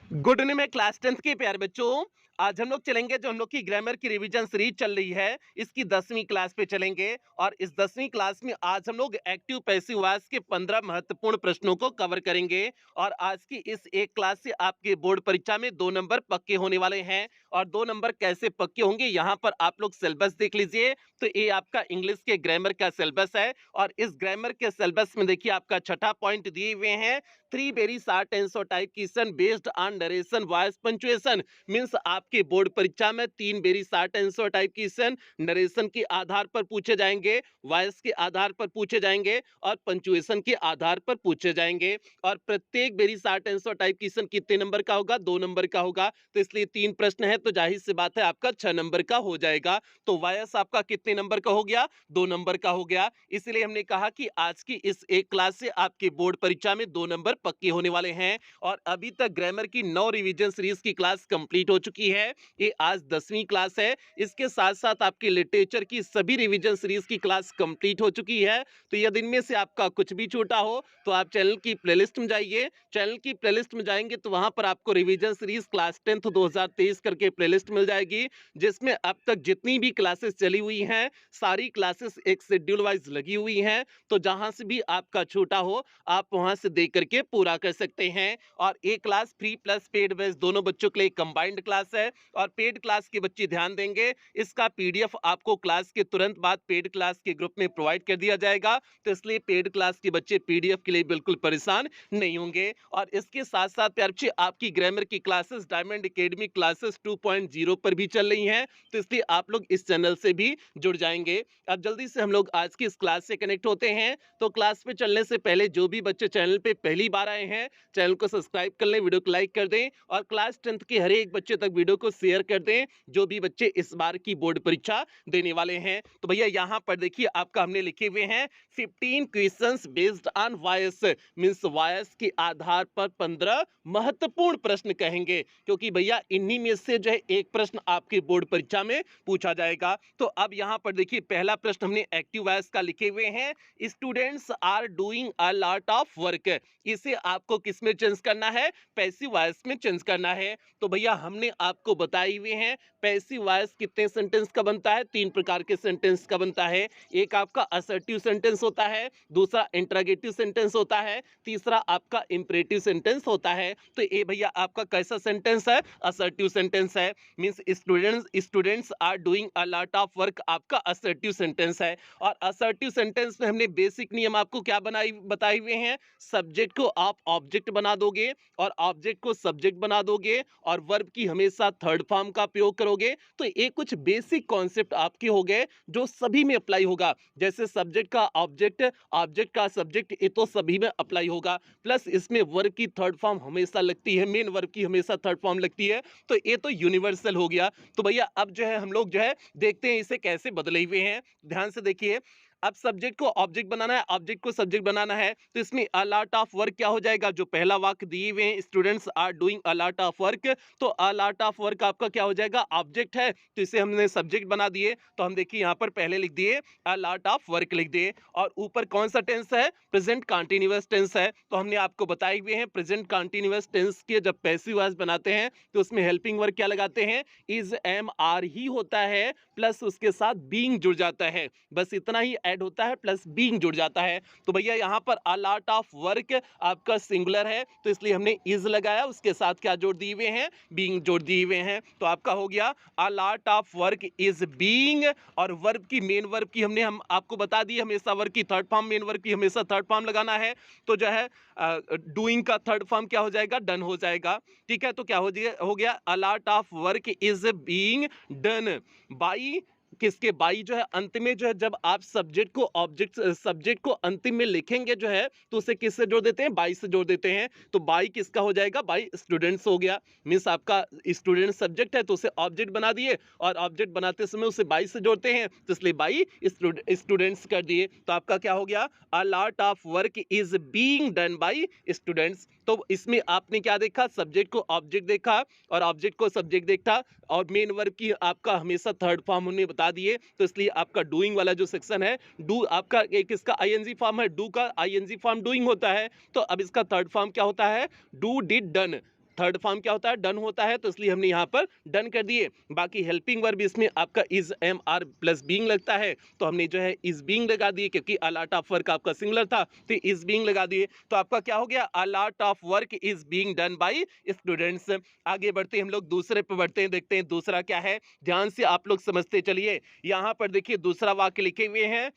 Good evening में class 10th के प्यारे बच्चों। आज हम लोग चलेंगे जो हम लोग की ग्रामर की रिवीजन सीरीज चल रही है, इसकी 10वीं क्लास पे चलेंगे। और इस 10वीं क्लास में आज हम लोग एक्टिव पैसिव वॉइस के 15 महत्वपूर्ण प्रश्नों को कवर करेंगे। और आज की इस एक क्लास से आपके बोर्ड परीक्षा में 2 नंबर पक्के होने वाले हैं। और 2 नंबर कैसे पक्के होंगे, यहाँ पर आप लोग सिलेबस देख लीजिए। तो ये आपका इंग्लिश के ग्रामर का सिलेबस है। और इस ग्रामर के सिलेबस में देखिए आपका छठा पॉइंट दिए हुए हैं, 3 very short answer type question based on narration voice punctuation. Means आपके बोर्ड परीक्षा में 3 very short answer type question narration के आधार पर पूछे जाएंगे, वॉइस के आधार पर पूछे जाएंगे और पंक्चुएशन के आधार पर पूछे जाएंगे। और प्रत्येक very short answer type question कितने नंबर का होगा? 2 नंबर का होगा। तो इसलिए 3 प्रश्न है तो जाहिर सी बात है आपका 6 नंबर का हो जाएगा। तो वॉइस आपका कितने नंबर का हो गया? 2 नंबर का हो गया। इसलिए हमने कहा कि आज की इस एक क्लास से आपके बोर्ड परीक्षा में 2 नंबर पक्के होने वाले हैं। और अभी तक ग्रामर की 9 रिवीजन सीरीज की क्लास कंप्लीट हो चुकी है। ये आज 10वीं क्लास है। इसके साथ साथ आपकी लिटरेचर की सभी रिवीजन सीरीज की क्लास कंप्लीट हो चुकी है। तो यदि इनमें से आपका कुछ भी छूटा हो तो आप चैनल की प्लेलिस्ट में जाइए। चैनल की प्लेलिस्ट में जाएंगे तो वहां पर आपको रिवीजन सीरीज क्लास 10th 2023 करके प्लेलिस्ट मिल जाएगी, जिसमें अब तक जितनी भी क्लासेस चली हुई हैं सारी क्लासेस एक शेड्यूल वाइज लगी हुई हैं। तो जहां से भी आपका छूटा हो आप वहां से देख करके पूरा कर सकते हैं। और एक class free plus paid base दोनों बच्चों के लिए कंबाइंड क्लास है। और पेड क्लास के बच्चे ध्यान देंगे, इसका पीडीएफ आपको क्लास के तुरंत बाद पेड क्लास के ग्रुप में प्रोवाइड कर दिया जाएगा। तो इसलिए पेड क्लास के बच्चे पीडीएफ के लिए बिल्कुल परेशान नहीं होंगे। और इसके साथ साथ प्यारे बच्चे आपकी ग्रामर की क्लासेस डायमंड एकेडमी क्लासेस 2.0 पर भी चल रही हैं। तो इसलिए आप लोग इस चैनल से भी जुड़ जाएंगे। अब जल्दी से हम लोग आज की इस क्लास से कनेक्ट होते हैं। तो क्लास पे चलने से पहले जो भी बच्चे चैनल पे पहली बार आए हैं चैनल को सब्सक्राइब कर लें, वीडियो को लाइक कर दें और क्लास 10th के हर एक बच्चे तक वीडियो को शेयर कर दें जो भी बच्चे इस बार की बोर्ड परीक्षा देने वाले हैं। तो भैया यहाँ पर देखिए आपका हमने लिखे हुए हैं 15 questions based on voice. Means voice के आधार पर 15 महत्वपूर्ण प्रश्न कहेंगे, क्योंकि भैया इन्हीं में से जो है एक प्रश्न आपके बोर्ड परीक्षा में पूछा जाएगा। तो अब यहाँ पर देखिए पहला प्रश्न हमने एक्टिव वॉइस का लिखे हुए हैं, students are doing a lot of work. इसे आपको किस में चेंज करना है? पैसिव वॉइस में चेंज करना है। तो भैया हमने आपको बताए हुए हैं पैसिव वॉइस कितने सेंटेंस का बनता है? 3 प्रकार के सेंटेंस का बनता है। एक आपका असर्टिव सेंटेंस होता है, दूसरा इंटरोगेटिव सेंटेंस होता है, तीसरा आपका इंपरेटिव सेंटेंस होता है। तो ये भैया आपका कैसा सेंटेंस है? असर्टिव सेंटेंस है। Means students are doing a lot of work आपका असर्टिव सेंटेंस है। और असर्टिव सेंटेंस में हमने बेसिक नियम आपको क्या बताए हुए हैं? सब्जेक्ट को आप ऑब्जेक्ट बना दोगे और ऑब्जेक्ट को सब्जेक्ट बना दोगे और वर्ब की हमेशा थर्ड फॉर्म का प्रयोग करोगे। तो ये कुछ बेसिक कॉन्सेप्ट आपके हो गए जो सभी में अप्लाई होगा। जैसे सब्जेक्ट का ऑब्जेक्ट, ऑब्जेक्ट का सब्जेक्ट, ये तो सभी में अप्लाई होगा। प्लस इसमें वर्ब की थर्ड फॉर्म हमेशा लगती है, मेन वर्ब की हमेशा थर्ड फॉर्म लगती है। तो ये तो यूनिवर्सल हो गया। तो भैया अब जो है हम लोग जो है देखते हैं इसे कैसे बदले हुए हैं। ध्यान से देखिए, अब सब्जेक्ट को ऑब्जेक्ट बनाना है, ऑब्जेक्ट को सब्जेक्ट बनाना है। तो इसमें अ लॉट ऑफ वर्क क्या हो जाएगा? जो पहला वाक्य दिए हुए हैं students are doing a lot of work, तो अ लॉट ऑफ वर्क आपका क्या हो जाएगा? ऑब्जेक्ट है तो इसे हमने सब्जेक्ट बना दिए। तो हम देखिए यहाँ पर पहले लिख दिए अ लॉट ऑफ वर्क लिख दिए। और ऊपर कौन सा टेंस है? प्रेजेंट कंटीन्यूअस टेंस है। तो हमने आपको बताए हुए हैं प्रेजेंट कंटीन्यूअस टेंस के जब पैसिव वॉइस बनाते हैं तो उसमें हेल्पिंग वर्ब क्या लगाते हैं? इज, एम, आर ही होता है, प्लस उसके साथ बीइंग जुड़ जाता है। बस इतना ही ऐड होता है, प्लस बीइंग जुड़ जाता है। तो भैया यहाँ पर अ लॉट ऑफ वर्क आपका सिंगुलर है तो इसलिए हमने इज लगाया, उसके साथ क्या जोड़ दिए हुए हैं? बीइंग जोड़ दिए हुए हैं। तो आपका हो गया अ lot of work is being. और वर्ब की मेन वर्ब की हम आपको बता दिए हमेशा वर्ब की थर्ड फॉर्म, मेन वर्ब की हमेशा थर्ड फॉर्म लगाना है। तो जो है डूइंग का थर्ड फॉर्म क्या हो जाएगा? डन हो जाएगा। ठीक है, तो क्या हो गया? अ lot of work is being done by किसके? बाई जो है अंत में जो है जब आप सब्जेक्ट को ऑब्जेक्ट, सब्जेक्ट को अंतिम में लिखेंगे जो है तो उसे किससे जोड़ देते हैं? बाई से जोड़ देते हैं। तो बाई किसका हो जाएगा? बाई स्टूडेंट्स हो गया। मींस आपका स्टूडेंट सब्जेक्ट है तो उसे ऑब्जेक्ट बना दिए और ऑब्जेक्ट बनाते समय उसे बाई से जोड़ते हैं तो इसलिए बाई स्टूडेंट्स कर दिए। तो आपका क्या हो गया? अ lot of work is being done by students. तो इसमें आपने क्या देखा? सब्जेक्ट को ऑब्जेक्ट देखा और ऑब्जेक्ट को सब्जेक्ट देखा और मेन वर्ब की आपका हमेशा थर्ड फॉर्म हमने बता दिए। तो इसलिए आपका डूइंग वाला जो सेक्शन है, डू आपका एक इसका आईएनजी फॉर्म है, डू का आईएनजी फॉर्म डूइंग होता है। तो अब इसका थर्ड फॉर्म क्या होता है? Do, did, done. Third form क्या होता है, डन होता है, तो इसलिए हमने यहाँ पर डन कर दिए। बाकी हेल्पिंग वर्ब इसमें आपका is am are plus being लगता है, तो हमने जो है इज बीइंग लगा दिए, क्योंकि अ लॉट ऑफ वर्क आपका सिंगुलर था तो इज बीइंग लगा दिए। तो आपका क्या हो गया, अ lot of work is being done by students. आगे बढ़ते हैं हम लोग, दूसरे पे बढ़ते हैं, देखते हैं दूसरा क्या है, ध्यान से आप लोग समझते चलिए। यहाँ पर देखिए दूसरा वाक्य लिखे हुए हैं,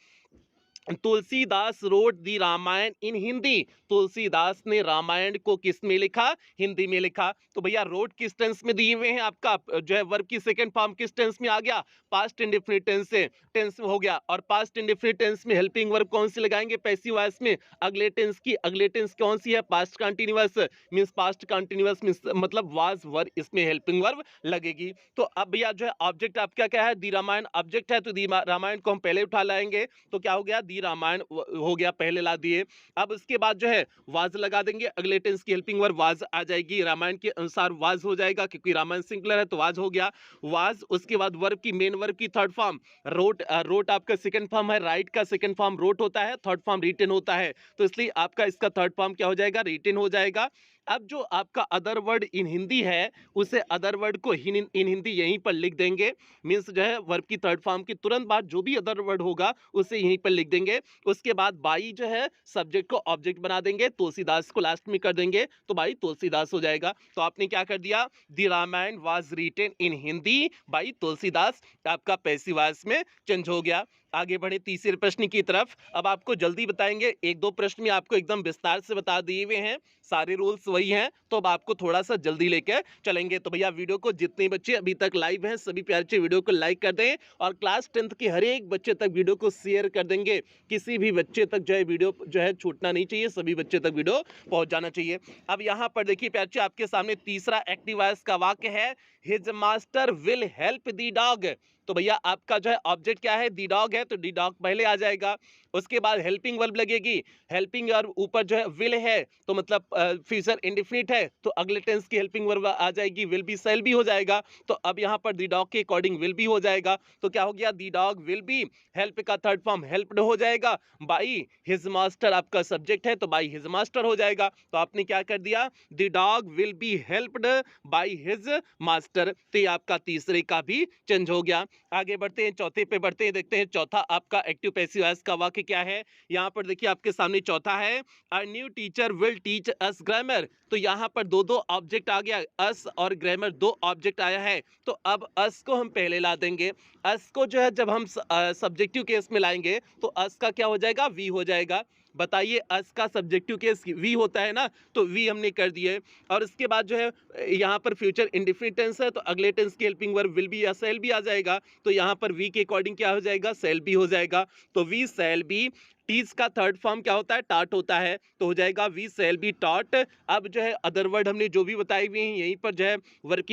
तुलसीदास रोट दी रामायण इन हिंदी। तुलसीदास ने रामायण को किस में लिखा, हिंदी में लिखा। तो भैया रोट किस टेंस में दिए हुए हैं, आपका जो है वर्ब की सेकंड फॉर्म किस टेंस में आ गया, पास्ट इंडेफिनिट टेंस से टेंस हो गया। और पास्ट इंडेफिनिट टेंस में हेल्पिंग वर्ब कौन सी लगाएंगे, पैसिव वॉइस में अगले टेंस की। अगले टेंस कौन सी है, past continuous, means past continuous means मतलब वाज वर, इसमें हेल्पिंग वर्ब लगेगी। तो अब भैया जो है ऑब्जेक्ट आपका क्या है, दी रामायण ऑब्जेक्ट है, तो दी रामायण को हम पहले उठा लाएंगे, तो क्या हो गया, दी रामायण हो गया, पहले ला दिए। अब उसके बाद जो है वाज लगा देंगे, अगले टेंस की हेल्पिंग वर्ब वाज आ जाएगी, रामायण के अनुसार वाज हो जाएगा, क्योंकि रामायण सिंगुलर है तो वाज हो गया वाज। उसके बाद वर्ब की मेन वर्ब की थर्ड फॉर्म रोट, रोट आपका सेकंड फॉर्म है, राइट का सेकंड फॉर्म रोट होता है, थर्ड फॉर्म रिटन होता है, तो इसलिए आपका इसका थर्ड फॉर्म क्या हो जाएगा, रिटन हो जाएगा। अब जो आपका अदर वर्ड इन हिंदी है, उसे अदर वर्ड को इन हिंदी यहीं पर लिख देंगे, मीन्स जो है वर्ब की थर्ड फॉर्म के तुरंत बाद जो भी अदर वर्ड होगा उसे यहीं पर लिख देंगे। उसके बाद बाई जो है सब्जेक्ट को ऑब्जेक्ट बना देंगे, तुलसीदास को लास्ट में कर देंगे, तो बाई तुलसीदास हो जाएगा। तो आपने क्या कर दिया, the Ramayan was written in Hindi by Tulsidas, आपका पैसिव वॉइस में चेंज हो गया। आगे बढ़े तीसरे प्रश्न की तरफ। अब आपको जल्दी बताएंगे, एक दो प्रश्न में आपको एकदम विस्तार से बता दिए हुए हैं, सारे रूल्स वही हैं, तो अब आपको थोड़ा सा जल्दी लेकर चलेंगे। तो भैया वीडियो को जितने बच्चे अभी तक लाइव हैं सभी प्यारे बच्चे वीडियो को लाइक कर दें, और क्लास 10th के हर एक बच्चे तक वीडियो को शेयर कर देंगे। किसी भी बच्चे तक जो है वीडियो जो है छूटना नहीं चाहिए, सभी बच्चे तक वीडियो पहुंच जाना चाहिए। अब यहाँ पर देखिए प्यारे बच्चे, आपके सामने तीसरा एक्टिव वॉइस का वाक्य है, his master will help the dog. तो भैया आपका जो है ऑब्जेक्ट क्या है, दी डॉग है, तो दी डॉग पहले आ जाएगा। उसके बाद हेल्पिंग वर्ब लगेगी, हेल्पिंग वर्ब ऊपर जो है विल है, तो मतलब फ्यूचर इंडेफिनिट है, तो अगले टेंस की हेल्पिंग वर्ब आ जाएगी, विल बी सेल भी हो जाएगा। तो अब यहाँ पर दी डॉग के अकॉर्डिंग विल बी हो जाएगा, तो क्या हो गया, दी डॉग विल बी, हेल्प का थर्ड फॉर्म हेल्प्ड हो जाएगा, बाई हिज मास्टर आपका सब्जेक्ट है, तो बाई हिज मास्टर हो जाएगा। तो आपने क्या कर दिया, the dog will be helped by his master, तो ये आपका तीसरे का भी चेंज हो गया। आगे बढ़ते हैं, चौथे पे बढ़ते हैं, देखते हैं चौथा आपका एक्टिव पैसिव वॉइस का वाक्य क्या है। यहाँ पर देखिए आपके सामने चौथा है, अ new teacher will teach us grammar. तो यहाँ पर दो दो ऑब्जेक्ट आ गया, अस और ग्रामर दो ऑब्जेक्ट आया है, तो अब अस को हम पहले ला देंगे। अस को जो है जब हम सब्जेक्टिव केस में लाएंगे तो अस का क्या हो जाएगा, वी हो जाएगा। बताइए, अस का सब्जेक्टिव केस वी होता है ना, तो वी हमने कर दिए। और इसके बाद जो है यहाँ पर फ्यूचर इंडेफिनिट टेंस है, तो अगले टेंस की हेल्पिंग वर्ब विल बी या सेल भी आ जाएगा, तो यहाँ पर वी के अकॉर्डिंग क्या हो जाएगा, सेल बी हो जाएगा। तो वी सेल बी, टीज का थर्ड फॉर्म क्या होता है, टाट होता है, तो हो जाएगा वी सेल बी टॉट। अब जो है अदर वर्ड हमने जो भी बताई हुई हैं यहीं पर जो है वर्ब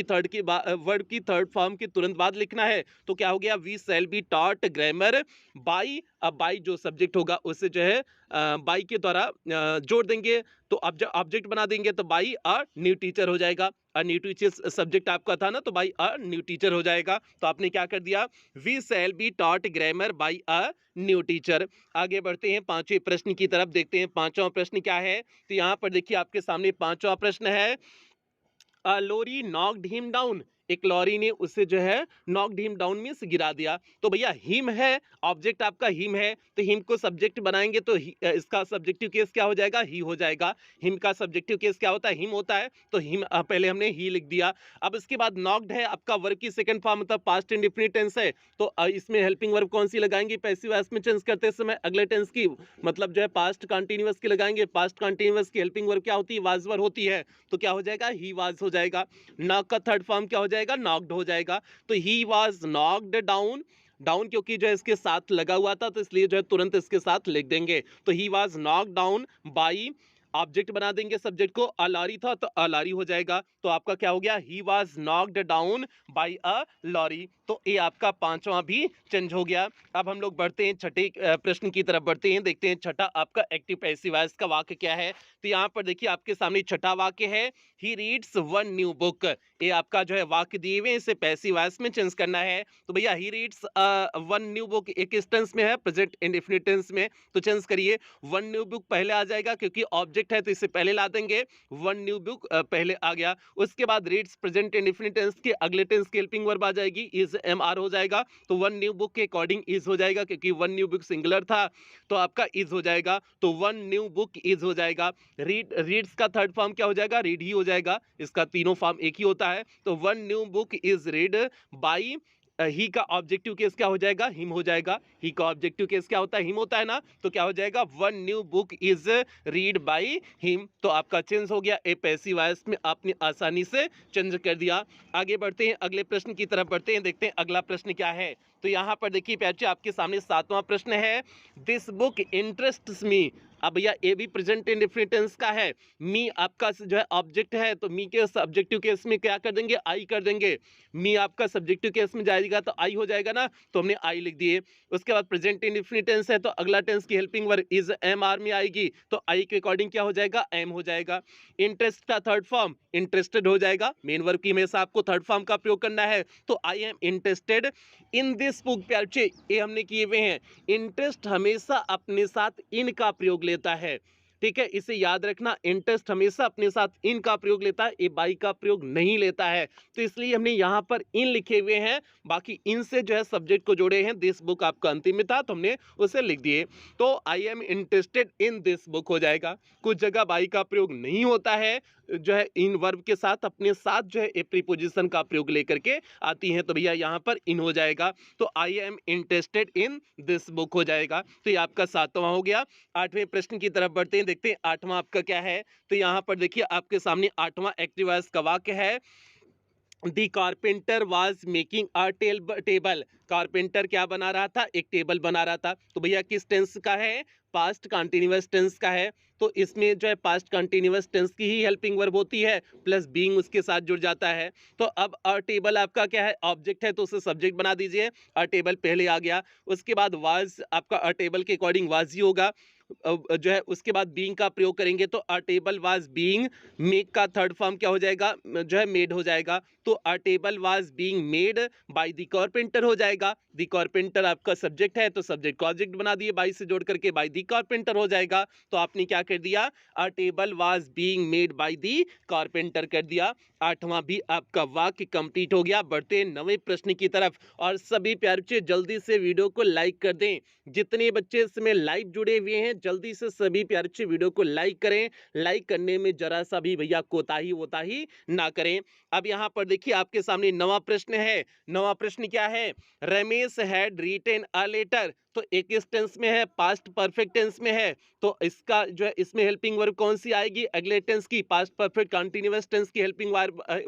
की थर्ड फॉर्म के तुरंत बाद लिखना है, तो क्या हो गया, we shall be taught grammar by. अब बाई जो सब्जेक्ट होगा उससे जो है बाई के द्वारा जोड़ देंगे, तो ऑब्जेक्ट बना देंगे, तो बाई अ न्यू टीचर हो जाएगा। अ न्यू टीचर सब्जेक्ट आपका था ना, तो बाई अ न्यू टीचर हो जाएगा। तो आपने क्या कर दिया, we shall be taught grammar by a new teacher. आगे बढ़ते हैं पांचवें प्रश्न की तरफ, देखते हैं पांचवा प्रश्न क्या है। तो यहाँ पर देखिए आपके सामने पांचवा प्रश्न है, अ लॉरी नॉक्ड हिम डाउन। एक लॉरी ने उसे जो है नॉक्ड हिम डाउन मींस गिरा दिया। तो भैया हिम है, ऑब्जेक्ट आपका हिम है, तो हिम को सब्जेक्ट बनाएंगे तो इसका सब्जेक्टिव केस क्या हो जाएगा, ही हो जाएगा। हिम का सब्जेक्टिव केस क्या होता है, हिम होता है, तो हिम पहले हमने ही लिख दिया। अब इसके बाद नॉक्ड है आपका वर्ब की सेकंड फॉर्म मतलब पास्ट इंडेफिनिट टेंस है, तो इसमें हेल्पिंग वर्ब कौन सी लगाएंगे, पैसिव वॉइस में चेंज करते समय अगले टेंस की मतलब जो है पास्ट कंटीन्यूअस की लगाएंगे। पास्ट कंटीन्यूअस की हेल्पिंग वर्ब क्या होती है, वाज वर होती है, तो क्या हो जाएगा, ही वाज हो जाएगा। नॉक का थर्ड फॉर्म क्या हो जाएगा, नॉक्ड हो जाएगा, तो ही वाज नॉक्ड डाउन। डाउन क्योंकि जो है इसके साथ लगा हुआ था, तो इसलिए जो है तुरंत इसके साथ लिख देंगे, तो ही was knocked down by, object बना देंगे सब्जेक्ट को, अ लॉरी था तो अ लॉरी हो जाएगा। तो आपका क्या हो गया, he was knocked down by a lorry. तो ये आपका पांचवा भी चेंज हो गया। अब हम लोग बढ़ते हैं छठे प्रश्न की तरफ बढ़ते हैं, देखते हैं छठा आपका एक्टिव पैसिव वॉइस का वाक्य क्या है। तो यहाँ पर देखिए आपके सामने छठा वाक्य है, he reads one new book. ये आपका जो है वाक्य दिए हुए इसे पैसिव वॉइस में चेंज करना है। तो भैया he reads one new book एक टेंस में है, प्रेजेंट इंडेफिनिट टेंस में, तो चेंज करिए, वन न्यू बुक पहले आ जाएगा क्योंकि ऑब्जेक्ट ऑब्जेक्ट है तो इसे पहले ला देंगे, वन न्यू बुक पहले आ गया। उसके बाद रीड्स प्रेजेंट इंडेफिनिट टेंस के अगले टेंस की हेल्पिंग वर्ब आ जाएगी, इज एम आर हो जाएगा, तो वन न्यू बुक के अकॉर्डिंग इज हो जाएगा, क्योंकि वन न्यू बुक सिंगुलर था तो आपका इज हो जाएगा, तो वन न्यू बुक इज हो जाएगा। रीड्स का थर्ड फॉर्म क्या हो जाएगा, रीड ही हो जाएगा, इसका तीनों फॉर्म एक ही होता है, तो one new book is read by, he का ऑब्जेक्टिव केस क्या हो जाएगा, हिम हो जाएगा। ही का ऑब्जेक्टिव केस क्या होता है, हिम होता है ना, तो क्या हो जाएगा, one new book is read by him. तो आपका चेंज हो गया, ए पैसिव वॉइस में आपने आसानी से चेंज कर दिया। आगे बढ़ते हैं, अगले प्रश्न की तरफ बढ़ते हैं, देखते हैं अगला प्रश्न क्या है। तो यहाँ पर देखिए प्यारे आपके सामने 7वां प्रश्न है, दिस बुक इंटरेस्ट्स मी। अब भैया ए भी प्रेजेंट इंडेफिनिट टेंस का है, मी आपका जो है ऑब्जेक्ट है, तो मी के सब्जेक्टिव केस में क्या कर देंगे, आई कर देंगे। मी आपका सब्जेक्टिव केस में जाएगा तो आई हो जाएगा ना, तो हमने आई लिख दिए। उसके बाद प्रेजेंट इंडेफिनिट टेंस है तो अगला टेंस की helping verb is am are में आएगी, तो आई के अकॉर्डिंग क्या हो जाएगा, एम हो जाएगा। इंटरेस्ट का थर्ड फॉर्म इंटरेस्टेड हो जाएगा, मेन वर्ब की हमेशा आपको थर्ड फॉर्म का प्रयोग करना है, तो I am interested in this book. प्यारे ये हमने किए हुए हैं, इंटरेस्ट हमेशा अपने साथ इन का प्रयोग लेता है, ठीक है, इसे याद रखना, इंटरेस्ट हमेशा अपने साथ इन का प्रयोग लेता है, ए बाई का प्रयोग नहीं लेता है, तो इसलिए हमने यहाँ पर इन लिखे हुए हैं, बाकी इन से जो है सब्जेक्ट को जोड़े हैं। दिस बुक आपका अंतिम में था तो हमने उसे लिख दिए, तो I am interested in this book हो जाएगा। कुछ जगह बाई का प्रयोग नहीं होता है, जो है इन वर्ब के साथ अपने साथ जो है ए प्रीपोजिशन का प्रयोग लेकर के आती हैं, तो भैया यहाँ पर इन हो जाएगा, तो I am interested in this book हो जाएगा। तो ये आपका 7वां हो गया। 8वें प्रश्न की तरफ बढ़ते हैं, देखते हैं 8वां आपका क्या है। तो यहाँ पर देखिए आपके सामने 8वां एक्टिव वॉइस का वाक्य है, the carpenter was making a table. Carpenter क्या बना रहा था, एक टेबल बना रहा था, तो भैया किस टेंस का है, पास्ट कंटिन्यूअस टेंस का है, तो इसमें जो है पास्ट कंटिन्यूअस टेंस की ही हेल्पिंग वर्ब होती है, प्लस बीइंग उसके साथ जुड़ जाता है। तो अब अ टेबल आपका क्या है, ऑब्जेक्ट है, तो उसे सब्जेक्ट बना दीजिए, अ टेबल पहले आ गया। उसके बाद वाज आपका अ टेबल के अकॉर्डिंग वाज ही होगा, जो है उसके बाद बीइंग का प्रयोग करेंगे, तो अ टेबल वाज बीइंग, मेक का थर्ड फॉर्म क्या हो जाएगा, जो है मेड हो जाएगा, तो अ table was being made by the carpenter हो जाएगा। द कारपेंटर आपका सब्जेक्ट है, तो सब्जेक्ट को ऑब्जेक्ट बना दिए, बाय से जोड़ करके बाय द कारपेंटर हो जाएगा, तो आपने क्या कर दिया, अ table was being made by the carpenter कर दिया। 8वां भी आपका वाक्य कंप्लीट हो गया। बढ़ते हैं 9वें प्रश्न की तरफ, और सभी प्यारे बच्चे जल्दी से वीडियो को लाइक कर दें, जितने बच्चे इसमें लाइव जुड़े हुए हैं जल्दी से सभी प्यारे बच्चे वीडियो को लाइक करें, लाइक करने में जरा सा भी भैया कोताही वोताही ना करें। अब यहाँ पर देखिए आपके सामने 9वां प्रश्न है। 9वां प्रश्न क्या है, Ramesh had written a letter, तो एक इस टेंस में है, पास्ट परफेक्ट टेंस में है, तो इसका जो है इसमें हेल्पिंग वर्ब कौन सी आएगी, अगले टेंस की, पास्ट परफेक्ट कंटीन्यूअस टेंस की हेल्पिंग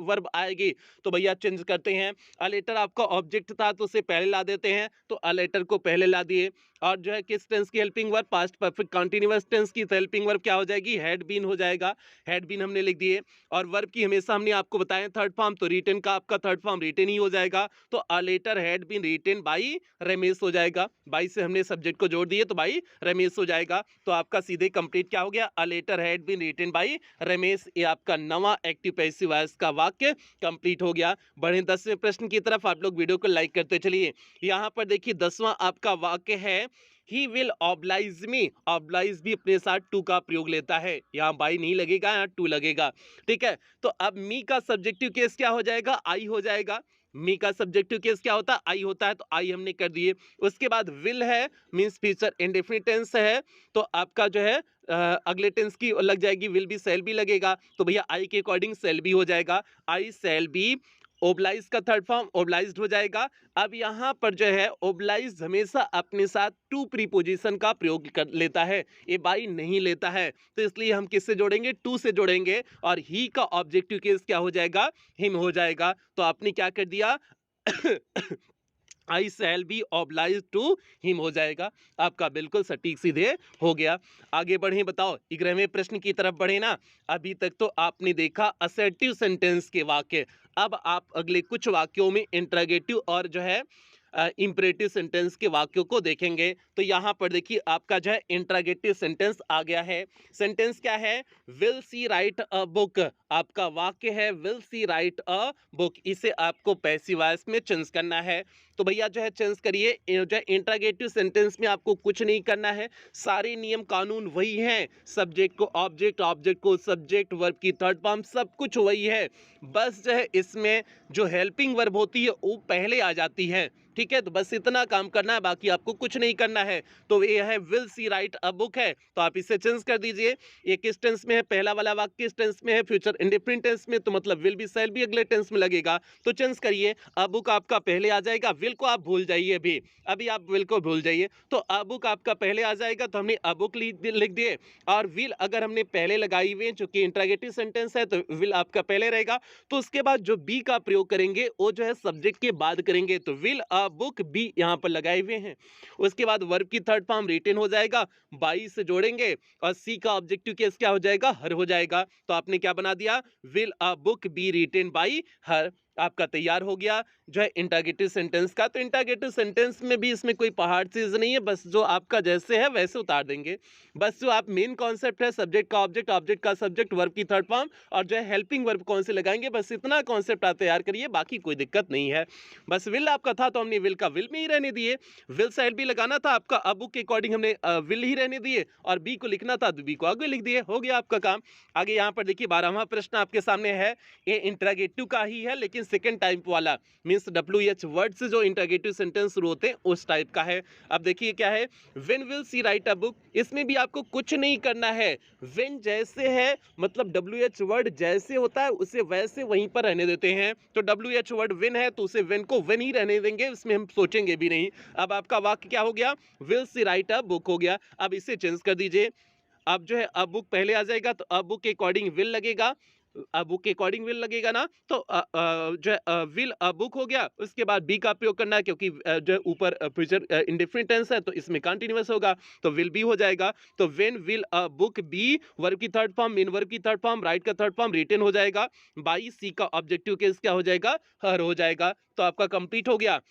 वर्ब आएगी, तो भैया चेंज करते हैं। अ लेटर आपका ऑब्जेक्ट था तो उसे पहले ला देते हैं, तो अ लेटर को पहले ला दिए, और जो है किस टेंस की helping verb, past perfect continuous tense की, तो हेल्पिंग वर्ब क्या हो जाएगी, हैड बीन हो जाएगा, हैड बीन हमने लिख दिए। और वर्ब की हमेशा हमने आपको बताया थर्ड फॉर्म, तो रिटन का आपका थर्ड फॉर्म रिटन ही हो जाएगा, तो a letter had been written by Ramesh हो जाएगा, बाई से हमने सब्जेक्ट को जोड़ दिए तो बाई रमेश हो जाएगा, तो आपका सीधे कंप्लीट क्या हो गया, a letter had been written by Ramesh. ये आपका 9वां एक्टिव पैसिव वॉइस का वाक्य कंप्लीट हो गया। बढ़े 10वें प्रश्न की तरफ, आप लोग वीडियो को लाइक करते चलिए। यहाँ पर देखिए 10वां आपका वाक्य है, he will oblige me. Oblige भी अपने साथ टू का प्रयोग लेता है, यहाँ बाई नहीं लगेगा, यहाँ टू लगेगा, ठीक है। तो अब मी का सब्जेक्टिव केस क्या हो जाएगा, आई हो जाएगा। मी का सब्जेक्टिव केस क्या होता है, आई होता है, तो आई हमने कर दिए। उसके बाद विल है, मीन्स फ्यूचर इंडेफिनिट टेंस है, तो आपका जो है अगले टेंस की लग जाएगी, विल भी, सेल भी लगेगा, तो भैया आई के अकॉर्डिंग सेल भी हो जाएगा, आई सेल बी। ओब्लाइज का थर्ड फॉर्म ओब्लाइज्ड हो जाएगा। अब यहाँ पर जो है ओब्लाइज हमेशा अपने साथ टू प्रीपोजिशन का प्रयोग कर लेता है, ये बाई नहीं लेता है, तो इसलिए हम किससे जोड़ेंगे, टू से जोड़ेंगे, और ही का ऑब्जेक्टिव केस क्या हो जाएगा, हिम हो जाएगा, तो आपने क्या कर दिया I shall be oblige to him हो जाएगा, आपका बिल्कुल सटीक सीधे हो गया। आगे बढ़े, बताओ 11वें प्रश्न की तरफ बढ़े ना। अभी तक तो आपने देखा असर्टिव सेंटेंस के वाक्य, अब आप अगले कुछ वाक्यों में इंट्रोगेटिव और जो है इंपरेटिव सेंटेंस के वाक्यों को देखेंगे। तो यहाँ पर देखिए आपका जो है इंट्रोगेटिव सेंटेंस आ गया है। सेंटेंस क्या है, will see right a book, आपका वाक्य है will see right a book, इसे आपको पैसिव वॉइस में चेंज करना है। तो भैया जो है चेंज करिए, जो है इंट्रोगेटिव सेंटेंस में आपको कुछ नहीं करना है, सारे नियम कानून वही हैं, सब्जेक्ट को ऑब्जेक्ट, ऑब्जेक्ट को सब्जेक्ट, वर्ब की थर्ड फॉर्म, सब कुछ वही है। बस जो है इसमें जो हेल्पिंग वर्ब होती है वो पहले आ जाती है, ठीक है। तो बस इतना काम करना है, बाकी आपको कुछ नहीं करना है। तो ये है will see right a book है, तो आप इसे चेंज कर दीजिए। ये किस टेंस में है, पहला वाला वाक्य किस टेंस में है, फ्यूचर इंडेफिनिट टेंस में, तो मतलब विल भी शैल भी अगले टेंस में लगेगा। तो चेंज करिए, अ बुक आपका पहले आ जाएगा, विल को आप भूल जाइए, अभी आप विल को भूल जाइए। तो अ बुक आपका पहले आ जाएगा, तो हमने अ बुक लिख दिए। और विल अगर हमने पहले लगाई हुई है, चूंकि इंट्रोगेटिव सेंटेंस है तो विल आपका पहले रहेगा। तो उसके बाद जो बी का प्रयोग करेंगे वो जो है सब्जेक्ट के बाद करेंगे, तो विल अ बुक बी यहाँ पर लगाए हुए हैं। उसके बाद वर्ब की थर्ड फॉर्म रिटेन हो जाएगा, बाई से जोड़ेंगे, और सी का ऑब्जेक्टिव केस क्या हो जाएगा, हर हो जाएगा। तो आपने क्या बना दिया, will a book be written by her, आपका तैयार हो गया जो है इंटरोगेटिव सेंटेंस का। तो इंटरोगेटिव सेंटेंस में भी इसमें कोई पहाड़ चीज नहीं है, बस जो आपका जैसे है वैसे उतार देंगे। बस जो आप मेन कॉन्सेप्ट है, सब्जेक्ट का ऑब्जेक्ट, ऑब्जेक्ट का सब्जेक्ट, वर्ब की थर्ड फॉर्म, और जो है हेल्पिंग वर्ब कौन से लगाएंगे, बस इतना कॉन्सेप्ट आप तैयार करिए, बाकी कोई दिक्कत नहीं है। बस विल आपका था तो हमने विल का विल में ही रहने दिए, विल साइड भी लगाना था आपका, अब के अकॉर्डिंग हमने विल ही रहने दिए, और बी को लिखना था तो बी को आगे लिख दिए, हो गया आपका काम। आगे यहाँ पर देखिए 12वां प्रश्न आपके सामने है, ये इंटरोगेटिव का ही है लेकिन सेकंड टाइप वाला, मींस WH वर्ड से जो इंटरोगेटिव सेंटेंस शुरू होते हैं उस टाइप का है। अब देखिए क्या है, when will see right a book, इसमें भी आपको कुछ नहीं करना है। व्हेन जैसे है, मतलब WH वर्ड जैसे होता है उसे वैसे वहीं पर रहने देते हैं। तो WH वर्ड व्हेन है तो उसे व्हेन को व्हेन ही रहने देंगे, इसमें हम सोचेंगे भी नहीं। अब आपका वाक्य क्या हो गया, will see right a book हो गया। अब इसे चेंज कर दीजिए, अब जो है अ बुक पहले आ जाएगा, तो अ बुक के अकॉर्डिंग विल लगेगा, अ बुक के अकॉर्डिंग विल लगेगा ना, तो जो है विल अ बुक हो गया। उसके बाद बी का प्रयोग करना है, क्योंकि जो है ऊपर फ्यूचर इंडेफिनिट टेंस है तो इसमें कंटीन्यूअस होगा, तो विल बी हो जाएगा। तो when will a book be, verb की थर्ड फॉर्म, मेन वर्ब की थर्ड फॉर्म, राइट का थर्ड फॉर्म रिटेन हो जाएगा, बाई सी का ऑब्जेक्टिव केस क्या हो जाएगा, हर हो जाएगा। तो आपका कंप्लीट हो गया,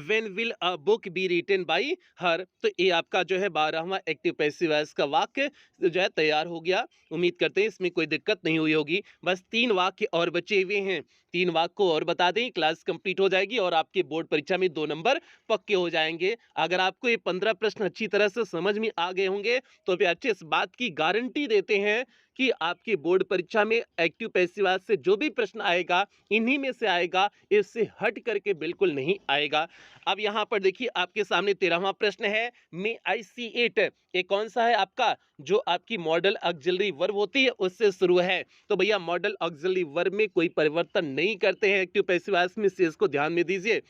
When will a book be written by her। तो ये आपका जो है 12वां एक्टिव पैसिव वॉइस का वाक्य जो है तैयार हो गया। उम्मीद करते हैं इसमें कोई दिक्कत नहीं हुई होगी। बस 3 वाक्य और बचे हुए हैं, 3 वाक्य को और बता दें, क्लास कंप्लीट हो जाएगी और आपके बोर्ड परीक्षा में 2 नंबर पक्के हो जाएंगे। अगर आपको ये 15 प्रश्न अच्छी तरह से समझ में आ गए होंगे तो फिर अच्छे इस बात की गारंटी देते हैं कि आपकी बोर्ड परीक्षा में एक्टिव पैसिव वॉइस से जो भी प्रश्न आएगा इन्हीं में से आएगा, इससे हट करके बिल्कुल नहीं आएगा। अब यहाँ पर देखिए आपके सामने 13वां प्रश्न है, मे आई सी इट, ये कौन सा है आपका, जो आपकी मॉडल ऑक्सिलरी वर्ब होती है उससे शुरू है। तो भैया मॉडल ऑक्सिलरी वर्ब में कोई परिवर्तन नहीं करते हैं एक्टिव पैसिव वॉइस में, इस को ध्यान में दीजिए।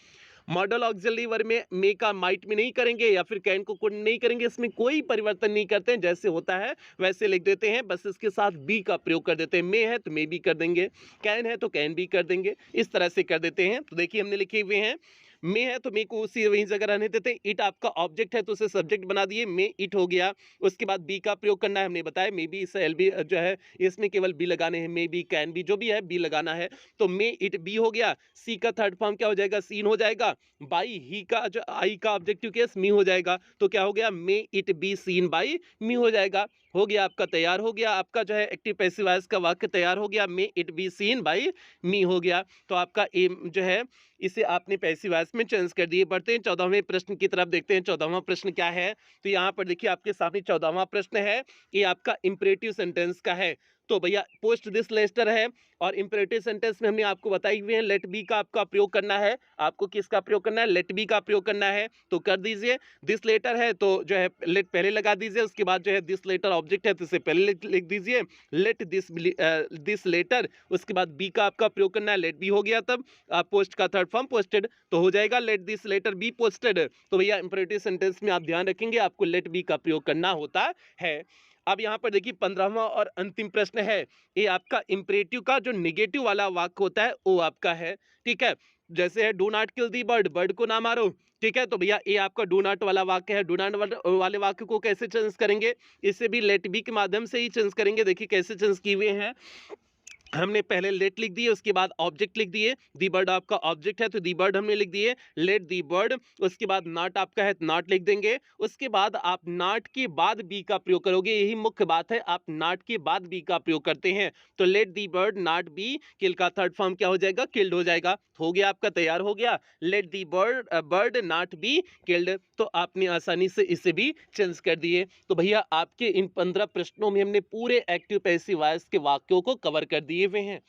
मॉडल ऑक्सिलरी वर्ब में मे का माइट में नहीं करेंगे या फिर कैन को कुड नहीं करेंगे, इसमें कोई परिवर्तन नहीं करते हैं, जैसे होता है वैसे लिख देते हैं, बस इसके साथ बी का प्रयोग कर देते हैं। मे है तो मे भी कर देंगे, कैन है तो कैन भी कर देंगे, इस तरह से कर देते हैं। तो देखिए हमने लिखे हुए हैं, मे है तो मे को उसी वहीं जगह रहने देते हैं, इट आपका ऑब्जेक्ट है तो उसे सब्जेक्ट बना दिए, मे इट हो गया। उसके बाद बी का प्रयोग करना है, हमने बताया मे बी इसे एल बी जो है इसमें केवल बी लगाने हैं, मे बी कैन बी जो भी है बी लगाना है, तो मे इट बी हो गया। सी का थर्ड फॉर्म क्या हो जाएगा, सीन हो जाएगा। बाई ही का जो आई का ऑब्जेक्टिव केस मी हो जाएगा, तो क्या हो गया, may it be seen by me हो जाएगा। हो गया आपका तैयार, हो गया आपका जो है एक्टिव पैसिव वॉइस का वाक्य तैयार हो गया, may it be seen by me हो गया। तो आपका एम जो है इसे आपने पैसिव वॉइस में चेंज कर दिए। बढ़ते हैं 14वें प्रश्न की तरफ, देखते हैं 14वां प्रश्न क्या है। तो यहाँ पर देखिए आपके सामने 14वां प्रश्न है, ये आपका इंपरेटिव सेंटेंस का है। तो भैया पोस्ट दिस लेटर है, और इंपरेटिव सेंटेंस में हमने आपको बताई हुए हैं लेट बी का आपका प्रयोग करना है। आपको किसका प्रयोग करना है, लेट बी का प्रयोग करना है, तो कर दीजिए। दिस लेटर है तो जो है लेट पहले लगा दीजिए, उसके बाद जो है दिस लेटर ऑब्जेक्ट है तो इसे पहले लिख दीजिए, लेट दिस लेटर। उसके बाद बी का आपका प्रयोग करना है, लेट बी हो गया, तब आप पोस्ट का थर्ड फॉर्म पोस्टेड, तो हो जाएगा let this letter be posted. तो भैया इंपरेटिव सेंटेंस में आप ध्यान रखेंगे आपको लेट बी का प्रयोग करना होता है। अब यहाँ पर देखिए 15वां और अंतिम प्रश्न है, ये आपका इंपरेटिव का जो निगेटिव वाला वाक्य होता है वो आपका है, ठीक है। जैसे है do not kill the bird, bird को ना मारो, ठीक है। तो भैया ये आपका डू नॉट वाला वाक्य है, डू नॉट वाले वाक्य को कैसे चेंज करेंगे, इसे भी लेट बी के माध्यम से ही चेंज करेंगे। देखिए कैसे चेंज किए हुए हैं, हमने पहले लेट लिख दिए, उसके बाद ऑब्जेक्ट लिख दिए। दी बर्ड आपका ऑब्जेक्ट है तो दी बर्ड हमने लिख दिए, लेट दी बर्ड। उसके बाद नॉट आपका है, नॉट लिख देंगे। उसके बाद आप नॉट के बाद बी का प्रयोग करोगे, यही मुख्य बात है, आप नॉट के बाद बी का प्रयोग करते हैं। तो let the bird not be, kill का थर्ड फॉर्म क्या हो जाएगा, किल्ड हो जाएगा। हो गया आपका, तैयार हो गया। Late the bird bird not be killed, तो आपने आसानी से इसे भी चेंज कर दिए। तो भैया आपके इन 15 प्रश्नों में हमने पूरे एक्टिव पैसिव वॉइस के वाक्यों को कवर कर दिए हुए हैं।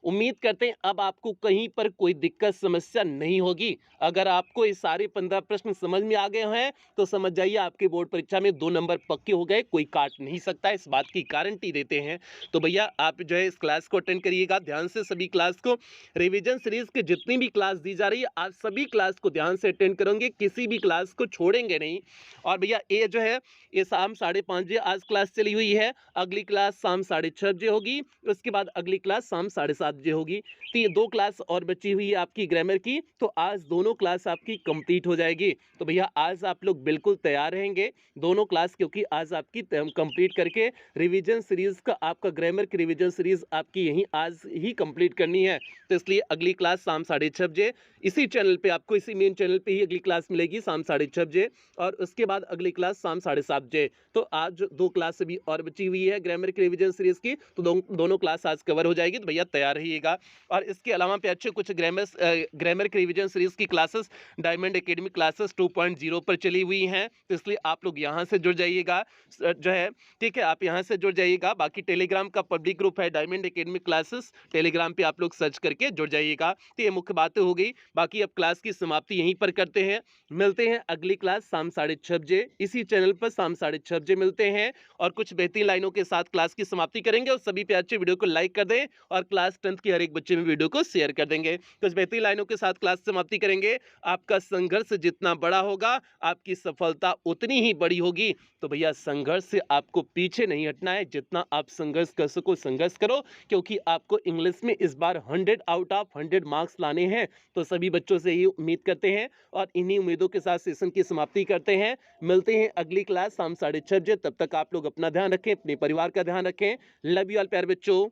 उम्मीद करते हैं अब आपको कहीं पर कोई दिक्कत समस्या नहीं होगी। अगर आपको ये सारे 15 प्रश्न समझ में आ गए हैं तो समझ जाइए आपके बोर्ड परीक्षा में 2 नंबर पक्के हो गए, कोई काट नहीं सकता, इस बात की गारंटी देते हैं। तो भैया आप जो है इस क्लास को अटेंड करिएगा ध्यान से, सभी क्लास को। रिवीजन सीरीज की जितनी भी क्लास दी जा रही है आप सभी क्लास को ध्यान से अटेंड करेंगे, किसी भी क्लास को छोड़ेंगे नहीं। और भैया ये जो है ये शाम 5:30 बजे आज क्लास चली हुई है, अगली क्लास शाम 6:30 बजे होगी, उसके बाद अगली क्लास शाम 7:30 बजे होगी। तो ये 2 क्लास और बची हुई है आपकी ग्रामर की, तो आज दोनों क्लास आपकी कंप्लीट हो जाएगी। तो भैया आज आप लोग बिल्कुल तैयार रहेंगे दोनों क्लास, क्योंकि आज आपकी कंप्लीट करके रिवीजन सीरीज का आपका ग्रामर की रिवीजन सीरीज आपकी यहीं आज ही कंप्लीट करनी है। तो इसलिए अगली क्लास शाम 6:30 बजे इसी चैनल पे आपको, इसी मेन चैनल पे ही अगली क्लास मिलेगी शाम 6:30 बजे, और उसके बाद अगली क्लास शाम 7:30 बजे। तो आज 2 क्लास अभी और बची हुई है ग्रामर की रिवीजन सीरीज की, तो दोनों क्लास आज कवर हो जाएगी। तो भैया तैयार रहिएगा। और इसके अलावा पे अच्छे कुछ ग्रामर की रिवीजन सीरीज की क्लासेस डायमंड एकेडमी क्लासेस 2.0 पर चली हुई हैं, तो इसलिए आप लोग यहाँ से जुड़ जाइएगा जो है, ठीक है, आप यहाँ से जुड़ जाइएगा। बाकी टेलीग्राम का पब्लिक ग्रुप है डायमंड एकेडमी क्लासेस, टेलीग्राम पे आप लोग सर्च करके जुड़ जाइएगा। तो ये मुख्य बातें हो गई, बाकी अब क्लास की समाप्ति यहीं पर करते हैं। मिलते हैं अगली क्लास शाम 6:30 बजे इसी चैनल पर, शाम 6:30 बजे मिलते हैं और कुछ बेहतरीन लाइनों के साथ क्लास की समाप्ति करेंगे। और सभी प्यारे अच्छे वीडियो को लाइक कर दें और क्लास 10th की हर एक बच्चे में वीडियो को शेयर कर देंगे। कुछ बेहतरीन लाइनों के साथ क्लास समाप्ति करेंगे। आपका संघर्ष जितना बड़ा होगा आपकी सफलता उतनी ही बड़ी होगी। तो भैया संघर्ष से आपको पीछे नहीं हटना है, जितना आप संघर्ष कर सको संघर्ष करो, क्योंकि आपको इंग्लिश में इस बार 100 आउट ऑफ 100 मार्क्स लाने हैं। तो सभी बच्चों से ये उम्मीद करते हैं और इन्हीं उम्मीदों के साथ सेशन की समाप्ति करते हैं। मिलते हैं अगली क्लास शाम 6:30 बजे, तब तक आप लोग अपना ध्यान रखें, अपने परिवार का ध्यान रखें। लव यू ऑल प्यारे बच्चों।